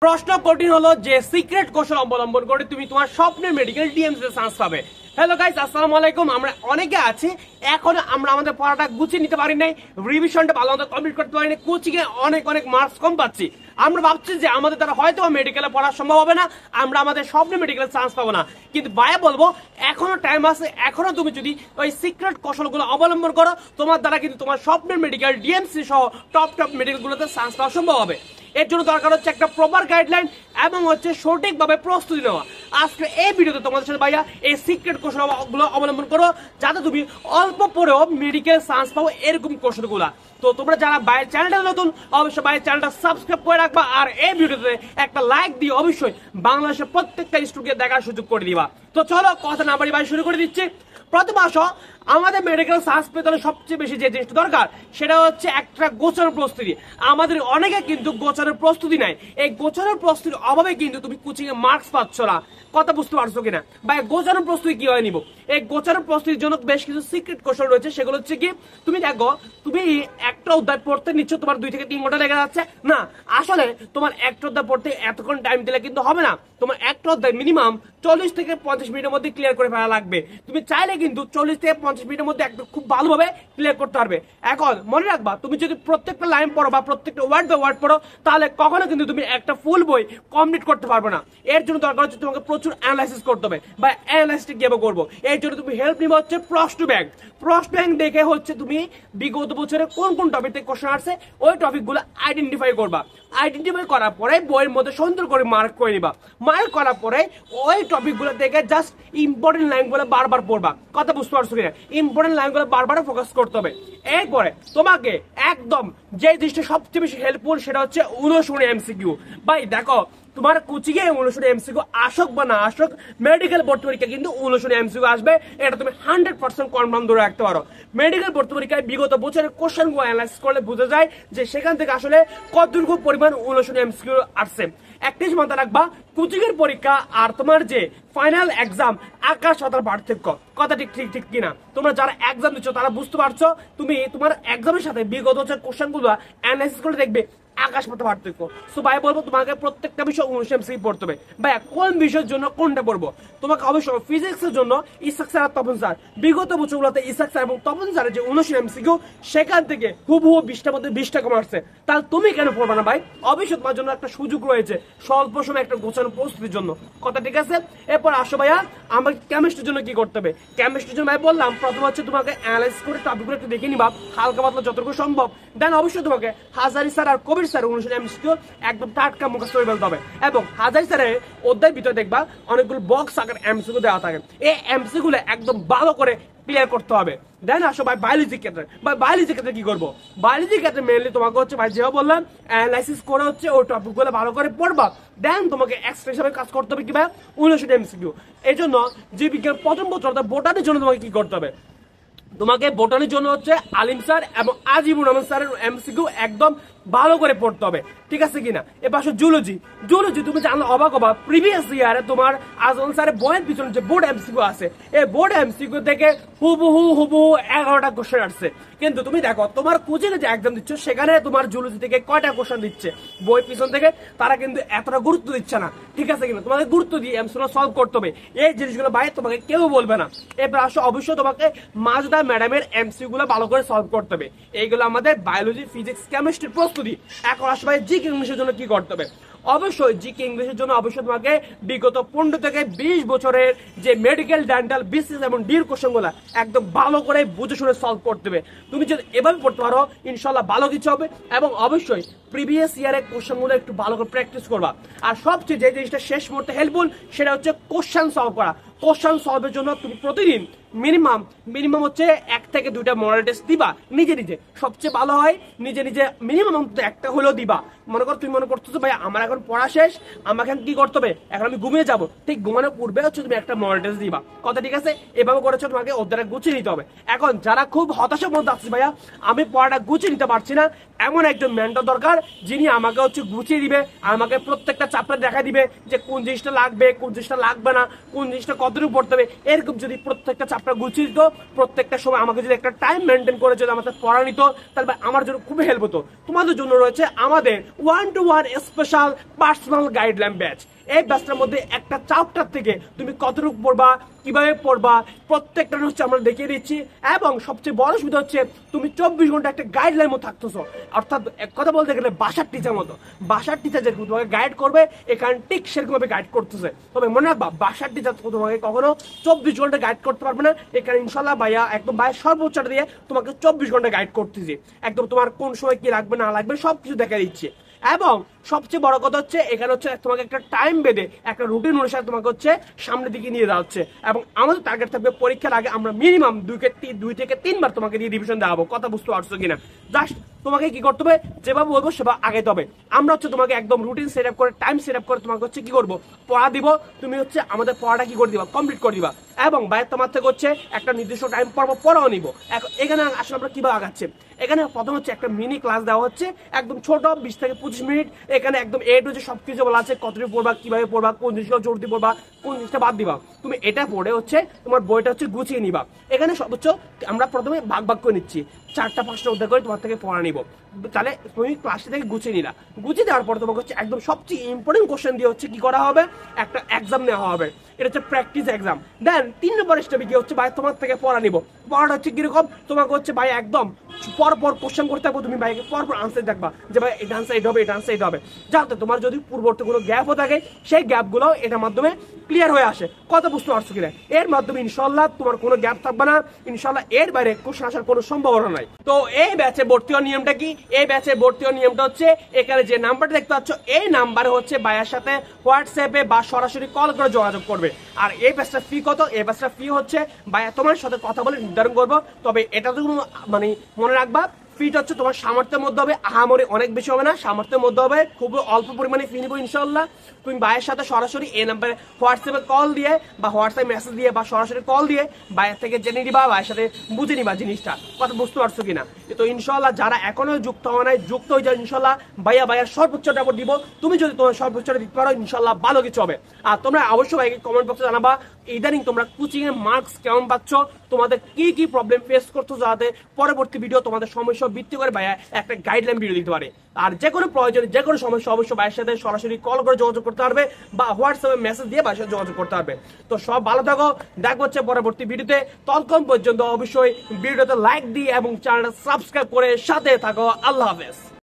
প্রশ্ন কঠিন হলো যে সিক্রেট কৌশল অবলম্বন করে তুমি তোমার স্বপ্নের মেডিকেল ডিএমসি তে চান্স পাবে। হ্যালো গাইস, আসসালামু আলাইকুম। আমরা অনেকে আছি এখন আমরা আমাদের পড়াটা গুছিয়ে নিতে পারি নাই, রিভিশনটা ভালো মতো কমপ্লিট করতে পারি নাই, কোচিং এ অনেক মার্কস কম পাচ্ছি। আমরা ভাবছি যে আমাদের দ্বারা হয়তো মেডিকেলে পড়া সম্ভব হবে না, আমরা আমাদের স্বপ্নের মেডিকেলে চান্স পাবো না। কিন্তু ভাইয়া বলবো এখনো টাইম আছে, এখনো তুমি যদি ওই সিক্রেট কৌশলগুলো অবলম্বন করো তোমার দ্বারা কিন্তু তোমার স্বপ্নের মেডিকেল ডিএমসি সহ টপ মেডিকেলগুলোতে চান্স পাওয়া সম্ভব হবে। এর জন্য দরকার হচ্ছে একটা প্রপার গাইডলাইন এবং হচ্ছে সঠিকভাবে প্রস্তুতি নেওয়া। আজকে এই ভিডিওতে তোমাদের সাথে ভাইয়া এই সিক্রেট কৌশলগুলো অবলম্বন করো যাতে তুমি অল্প পরেও মেডিকেল চান্স পাও, এরকম কৌশলগুলা। তো তোমরা যারা বাইরের চ্যানেলটা নতুন অবশ্যই বাইরের চ্যানেলটা সাবস্ক্রাইব করে রাখবা, আর এই ভিডিওতে একটা লাইক দিয়ে অবশ্যই বাংলাদেশের প্রত্যেকটা স্টুডেন্টকে দেখার সুযোগ করে দিবা। তো চলো কথা না বাড়ি শুরু করে দিচ্ছি। প্রথম আসো, আমাদের মেডিকেল চান্স পেতে হলে সবচেয়ে বেশি যে জিনিসটা দরকার সেটা হচ্ছে একটা গোছানোর প্রস্তুতি। আমাদের অনেকে কিন্তু গোছানোর প্রস্তুতি নাই, এই গোছানোর প্রস্তুতির অভাবে কিন্তু তুমি কোচিং এ মার্কস পাচ্ছ না। কথা বুঝতে পারছো কিনা ভাই? গোছানোর প্রস্তুতি কিভাবে নিব? এই গোছানোর প্রস্তুতির জন্য বেশ কিছু সিক্রেট কৌশল রয়েছে। সেগুলো হচ্ছে কি, তুমি দেখো তুমি একটা অধ্যায় পড়তে নিচ্ছ, তোমার 2 থেকে 3 ঘন্টা লেগে যাচ্ছে না। আসলে তোমার একটা অধ্যায় পড়তে এতক্ষণ টাইম দিলে কিন্তু হবে না। তোমার একটা অধ্যায় মিনিমাম 40 থেকে 50 মিনিটের মধ্যে ক্লিয়ার করে ফেলা লাগবে। তুমি চাইলে কিন্তু 40 থেকে 50 মিনিটের মধ্যে একদম খুব ভালোভাবে ক্লিয়ার করতে পারবে। এখন মনে রাখবা, তুমি যদি প্রত্যেকটা লাইন পড়ো বা প্রত্যেকটা ওয়ার্ড বাই ওয়ার্ড পড়ো তাহলে কখনো কিন্তু তুমি একটা ফুল বই কমপ্লিট করতে পারবে না। এর জন্য দরকার হচ্ছে তোমাকে প্রচুর অ্যানালাইসিস করতে হবে বা অ্যানালাইসিস কিভাবে করবো, এর জন্য তুমি হেল্প নিবে হচ্ছে প্রশ্ন ব্যাংক। প্রশ্ন ব্যাংক দেখে হচ্ছে তুমি বিগত বছরে কোন কোন টপিক থেকে কোশ্চেন আসছে ওই টপিকগুলো আইডেন্টিফাই করবা। আইডেন্টিফাই করার পরে বইয়ের মধ্যে সুন্দর করে মার্ক করে নিবা। মার্ক করার পরে ওই টপিকগুলো থেকে জাস্ট ইম্পর্টেন্ট লাইনগুলো বারবার পড়বা। কথা বুঝতে পারছো কিনা? ইম্পর্টেন্ট লাইনগুলো বারবার ফোকাস করতে হবে। এরপরে তোমাকে একদম যে জিনিসটা সবচেয়ে বেশি হেল্পফুল সেটা হচ্ছে 19 এমসিকিউ। ভাই দেখো, তোমার কোচিং এ 19 এমসিকিউ আসুক বা না আসুক, মেডিকেল ভর্তি পরীক্ষা কিন্তু 19 এমসিকিউ আসবে, এটা তুমি 100% কনফার্ম ধরে রাখতে পারো। মেডিকেল ভর্তি পরীক্ষায় বিগত বছরের কোশ্চেনগুলো অ্যানালাইসিস করলে বোঝা যায় যে সেখান থেকে আসলে কতটুকু পরিমাণ 19 এমসিকিউ আসছে। একটা জিনিস মাথায় রাখবা, কোচিং এর পরীক্ষা আর তোমার যে ফাইনাল এক্সাম আকাশ পাতাল পার্থক্য। কথা ঠিক কিনা? তোমরা যারা এক্সাম দিচ্ছ তারা বুঝতে পারছো, তুমি তোমার এক্সামের সাথে বিগত বছরের কোশ্চেনগুলো অ্যানালাইসিস করে দেখবে আকাশ পাতাল পার্থক্য। সো ভাই বলবো তোমাকে প্রত্যেকটা বিষয় 19 এমসিকিউ পড়তে হবে। ভাইয়া কোন বিষয়ের জন্য কোনটা পড়বো? তোমাকে অবশ্যই ফিজিক্সের জন্য ইসাক স্যার আর তপন স্যার, বিগত বছরগুলোতে ইসাক স্যার এবং তপন স্যারের যে 19 এমসিকিউ সেখান থেকে হুবহু 20টার মধ্যে 20টা কম আসছে। তাহলে তুমি কেন পড়বে না ভাই? অবশ্যই তোমার জন্য একটা সুযোগ রয়েছে স্বল্প সময় একটা গোছানো প্রস্তুতির জন্য। কথা ঠিক আছে? এরপর আসো ভাইয়া, আমাকে কেমিস্ট্রির জন্য কি করতে হবে? কেমিস্ট্রির জন্য ভাই বললাম প্রথম হচ্ছে তোমাকে অ্যানালাইসিস করে টপিকগুলো একটু দেখে নিবা হালকা পাতলা যতটুকু সম্ভব। দেন অবশ্যই তোমাকে হাজারি স্যার আর কবির স্যার 19 এমসিকিউ একদম টাটকা মুখস্থ করে ফেলতে হবে। এবং হাজারি স্যারের অধ্যায়ের ভিতরে দেখবা অনেকগুলো বক্স আকার এমসিকিউ দেওয়া থাকে, এই এমসিকিউ গুলো একদম ভালো করে ক্লিয়ার করতে হবে। দেন আসো ভাই বায়োলজি ক্ষেত্রে। ভাই বায়োলজি ক্ষেত্রে কি করবো? বায়োলজি ক্ষেত্রে মেনলি তোমাকে হচ্ছে ভাই যেভাবে বললাম অ্যানালাইসিস করে হচ্ছে ওই টপিকগুলো ভালো করে পড়বা। দেন তোমাকে এক্সট্রা হিসাবে কাজ করতে হবে কি ভাই? 19 এমসিকিউ। এই জন্য জীববিজ্ঞান প্রথম বছর অর্থাৎ বোটানির জন্য তোমাকে কি করতে হবে? তোমাকে বোটানির জন্য হচ্ছে আলিম স্যার এবং আজিবুর রহমান স্যারের এমসিকিউ একদম ভালো করে পড়তে হবে। ঠিক আছে কিনা? এবার আসো জুলজি। তুমি জানলে অবাক হবা, প্রিভিয়াস ইয়ারে তোমার আজমল স্যারের বইয়ের পিছনে যে বোর্ড এমসিকিউ আছে এই বোর্ড এমসিকিউ থেকে হুবহু 11টা কোশ্চেন আসছে। কিন্তু তুমি দেখো তোমার কোচিং এ যে এক্সাম দিচ্ছ সেখানে তোমার জুলজি থেকে কয়টা কোশ্চেন দিচ্ছে বই পিছন থেকে, তারা কিন্তু এতটা গুরুত্ব দিচ্ছে না। ঠিক আছে কিনা? তোমাকে গুরুত্ব দিয়ে এমসিকিউ সলভ করতে হবে। এই জিনিসগুলো ভাই তোমাকে কেউ বলবে না। এবার আসো অবশ্যই তোমাকে মাজদা ম্যাডামের এমসিকিউ গুলো ভালো করে সলভ করতে হবে। এইগুলো আমাদের বায়োলজি, ফিজিক্স, কেমিস্ট্রির প্রস্তুতি। এখন আসো ভাই জিকে ইংলিশের জন্য কি করতে হবে? অবশ্যই জিকে ইংলিশের জন্য অবশ্যই তোমাকে বিগত 15 থেকে 20 বছরের যে মেডিকেল, ডেন্টাল, বিসিএস এবং ডির কোশ্চেনগুলো একদম ভালো করে বুঝে শুনে সলভ করতে হবে। তুমি যদি এভাবে পড়তে পারো ইনশাল্লাহ ভালো কিছু হবে। এবং অবশ্যই প্রিভিয়াস ইয়ারের কোশ্চেনগুলো একটু ভালো করে প্র্যাকটিস করবা। আর সবচেয়ে যে জিনিসটা শেষ মুহূর্তে হেল্পফুল সেটা হচ্ছে কোশ্চেন সলভ করা। কোশ্চেন সলভের জন্য তুমি প্রতিদিন মিনিমাম হচ্ছে 1 থেকে 2টা মডেল টেস্ট দিবা নিজে। সবচেয়ে ভালো হয় নিজে মিনিমাম অন্তত একটা হলেও দিবা। তুমি মনে করতেছো ভাই আমার এখন পড়া শেষ, আমাকে কি করতে হবে, এখন আমি ঘুমিয়ে যাবো, ঠিক ঘুমানোর পূর্বে হচ্ছে তুমি একটা মডেল টেস্ট দিবা। কথা ঠিক আছে? এভাবে করেছো তোমাকে অধ্যায়টা গুছিয়ে নিতে হবে। এখন যারা খুব হতাশার মধ্যে আসছে ভাইয়া আমি পড়াটা গুছিয়ে নিতে পারছি না, এমন একজন মেন্টর দরকার যিনি আমাকে হচ্ছে গুছিয়ে দিবে, আমাকে প্রত্যেকটা চ্যাপ্টার দেখা দিবে যে কোন জিনিসটা লাগবে, কোন জিনিসটা লাগবে না, কোন জিনিসটা কতটুকু পড়তে হবে, এরকম যদি প্রত্যেকটা চ্যাপ্টার গুছিয়ে দিত, প্রত্যেকটা সময় আমাকে যদি একটা টাইম মেনটেন করে যদি আমাদের পড়া নিত, তাহলে আমার জন্য খুবই হেল্প হতো। তোমাদের জন্য রয়েছে আমাদের 1-to-1 special personal guideline batch. এই ব্যাচটার মধ্যে একটা চ্যাপ্টার থেকে তুমি কতটুকু পড়বা, কিভাবে পড়বা, প্রত্যেকটা হচ্ছে আমরা দেখিয়ে দিচ্ছি। এবং সবচেয়ে বড় সুবিধা হচ্ছে তুমি 24 ঘন্টা একটা গাইডলাইন মতো থাকতেছো, অর্থাৎ এক কথা বলতে গেলে বাসার টিচার মতো। বাসার টিচার যেরকম তোমাকে গাইড করবে, এখানে ঠিক সেরকম ভাবে গাইড করতেছে। তবে মনে রাখবা, বাসার টিচার তোমাকে কখনো 24 ঘন্টা গাইড করতে পারবে না। এখানে ইনশাল্লাহ ভাইয়া একদম ভাইয়ের সর্বোচ্চটা দিয়ে তোমাকে 24 ঘন্টা গাইড করতেছি, একদম তোমার কোন সময় কি লাগবে না লাগবে সবকিছু দেখা দিচ্ছে। এবং সবচেয়ে বড় কথা হচ্ছে এখানে হচ্ছে তোমাকে একটা টাইম বেঁধে একটা রুটিন অনুসারে তোমাকে হচ্ছে সামনের দিকে নিয়ে যাওয়া হচ্ছে। এবং আমাদের টার্গেট থাকবে পরীক্ষার আগে আমরা মিনিমাম 2 থেকে 3 বার তোমাকে দিয়ে রিভিশন দেওয়া হবো। কথা বুঝতে পারছো কিনা? জাস্ট তোমাকে কি করতে হবে, যেভাবে বলবো সেভাবে আগাইতে হবে। আমরা হচ্ছে তোমাকে একদম রুটিন সেট আপ করে, টাইম সেট আপ করে তোমাকে হচ্ছে কি করবো, পড়া দিব। তুমি হচ্ছে আমাদের পড়াটা কি করে দিবা, কমপ্লিট করে দিবা। এবং বাইরে তোমার থেকে হচ্ছে একটা নির্দিষ্ট টাইম পড়বো, পড়াও নিবো। এখানে আসলে আমরা কিভাবে আগাচ্ছে, এখানে প্রথম হচ্ছে একটা মিনি ক্লাস দেওয়া হচ্ছে, একদম ছোট 20 থেকে 25 মিনিট। এখানে একদম এ টু জেড সবকিছু বলা আছে, কতটুকু পড়বা, কিভাবে পড়বা, কোন জিনিসটা জোর দিয়ে পড়বা, কোন জিনিসটা বাদ দিবা। তুমি এটা পড়ে হচ্ছে তোমার বইটা হচ্ছে গুছিয়ে নিবা। এখানে সর্বোচ্চ আমরা প্রথমে ভাগ ভাগ করে নিচ্ছি, 4টা-5টা অধ্যায় করে তোমার থেকে পড়া নিব। তাহলে তুমি ক্লাসটা থেকে গুছিয়ে নিলা। গুছিয়ে দেওয়ার পর তোমাকে হচ্ছে একদম সবচেয়ে ইম্পর্টেন্ট কোশ্চেন দিয়ে হচ্ছে কি করা হবে, একটা এক্সাম নেওয়া হবে। এটা হচ্ছে প্র্যাকটিস এক্সাম। দেন 3 নম্বর স্টেপে কি হচ্ছে, ভাই তোমার থেকে পড়া নিব। পড়াটা হচ্ছে কিরকম, তোমাকে হচ্ছে ভাই একদম পরপর কোশ্চেন করতে থাকবো, তুমি ভাইকে পরপর আনসার দেখবা যে ভাই এটা আনসার এটা হবে, এটা আনসার এটা হবে, যাতে তোমার যদি পূর্ববর্তী কোনো গ্যাপও থাকে সেই গ্যাপগুলো এটার মাধ্যমে ক্লিয়ার হয়ে আসে। কথা বুঝতে পারছো কিনা? এর মাধ্যমে ইনশাল্লাহ তোমার কোনো গ্যাপ থাকবে না, ইনশাল্লাহ এর বাইরে কোশ্চেন আসার কোনো সম্ভাবনা নাই। তো এই ব্যাচে ভর্তি হওয়ার নিয়মটা কি? এই ব্যাচে ভর্তি হওয়ার নিয়মটা হচ্ছে এখানে যে নাম্বারটা দেখতে পাচ্ছ, এই নাম্বারে হচ্ছে ভাইয়ের সাথে হোয়াটসঅ্যাপে বা সরাসরি কল করে যোগাযোগ করবে। আর এই ব্যাচটা ফি কত? এই ব্যাচটা ফি হচ্ছে ভাইয়া তোমার সাথে কথা বলে নির্ধারণ করবো। তবে এটা তো মানে মনে রাখবা, ফিটা হচ্ছে তোমার সামর্থ্যের মধ্যে হবে, আহামরি অনেক বেশি হবে না, সামর্থ্যের মধ্যে হবে, খুব অল্প পরিমাণে ফি নিবো ইনশাল্লাহ। তুমি ভাইয়ের সাথে সরাসরি এই নাম্বারে হোয়াটসঅ্যাপে কল দিয়ে বা হোয়াটসঅ্যাপ মেসেজ দিয়ে বা সরাসরি কল দিয়ে ভাইয়ের থেকে জেনে নিবা, ভাইয়ের সাথে বুঝে নিবা জিনিসটা। কথা বুঝতে পারছো কিনা? তো ইনশাল্লাহ যারা এখনো যুক্ত হওয়া নাই, যুক্ত হয়ে যায় ইনশাল্লাহ। ভাইয়ের সর্বোচ্চটা দিব। তুমি যদি তোমার সর্বোচ্চটা দিতে পারো ইনশাল্লাহ ভালো কিছু হবে। আর তোমরা অবশ্যই ভাইকে কমেন্ট বক্সে জানাবা ইদানিং তোমরা কোচিং এর মার্কস কেমন পাচ্ছ, তোমাদের কি কি প্রবলেম ফেস করছো, যাতে পরবর্তী ভিডিও তোমাদের সমস্যা ভিত্তি করে ভাইয়া একটা গাইডলাইন ভিডিও দিতে পারে। আর যে কোনো প্রয়োজনে যে কোনো সমস্যা অবশ্যই ভাইয়ের সাথে সরাসরি কল করে যোগাযোগ করতে পারবে বা হোয়াটসঅ্যাপে মেসেজ দিয়ে ভাইয়ের সাথে যোগাযোগ করতে পারবে। তো সব ভালো থাকো, দেখা হচ্ছে পরবর্তী ভিডিওতে। ততক্ষণ পর্যন্ত অবশ্যই ভিডিওতে লাইক দিয়ে এবং চ্যানেলটা সাবস্ক্রাইব করে সাথে থাকো। আল্লাহ হাফেজ।